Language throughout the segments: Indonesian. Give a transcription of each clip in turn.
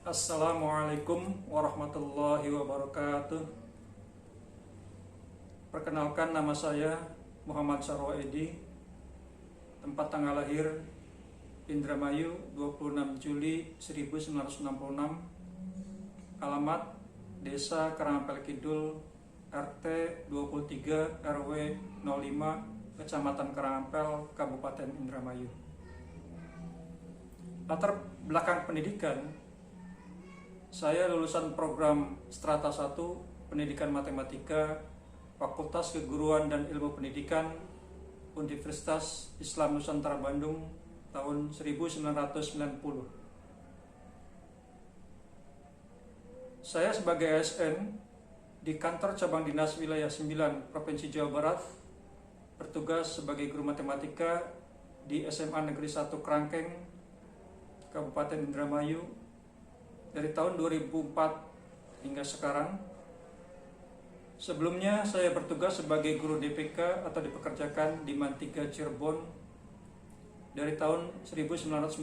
Assalamualaikum warahmatullahi wabarakatuh. Perkenalkan, nama saya Muhammad Sarwo Edi. Tempat tanggal lahir Indramayu 26 Juli 1966. Alamat Desa Karangampel Kidul, RT 23 RW 05, Kecamatan Karangampel, Kabupaten Indramayu. Latar belakang pendidikan, saya lulusan program Strata 1 Pendidikan Matematika, Fakultas Keguruan dan Ilmu Pendidikan, Universitas Islam Nusantara Bandung tahun 1990. Saya sebagai ASN di Kantor Cabang Dinas Wilayah 9 Provinsi Jawa Barat bertugas sebagai guru matematika di SMA Negeri 1 Krangkeng, Kabupaten Indramayu dari tahun 2004 hingga sekarang. Sebelumnya saya bertugas sebagai guru DPK atau dipekerjakan di MAN 3 Cirebon dari tahun 1995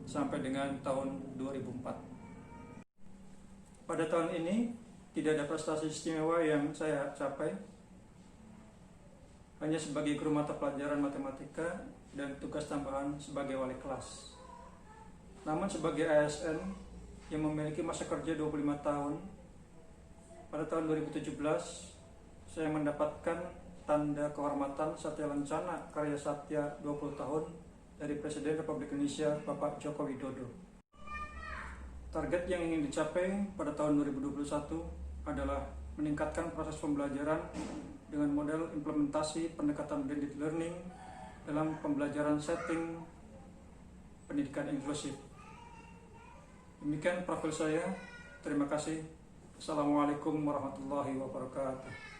sampai dengan tahun 2004. Pada tahun ini tidak ada prestasi istimewa yang saya capai, hanya sebagai guru mata pelajaran matematika dan tugas tambahan sebagai wali kelas. Namun sebagai ASN yang memiliki masa kerja 25 tahun, pada tahun 2017 saya mendapatkan tanda kehormatan Satya Lancana Karya Satya 20 tahun dari Presiden Republik Indonesia Bapak Joko Widodo. Target yang ingin dicapai pada tahun 2021 adalah meningkatkan proses pembelajaran dengan model implementasi pendekatan blended learning dalam pembelajaran setting pendidikan inklusif. Demikian profil saya. Terima kasih. Assalamualaikum warahmatullahi wabarakatuh.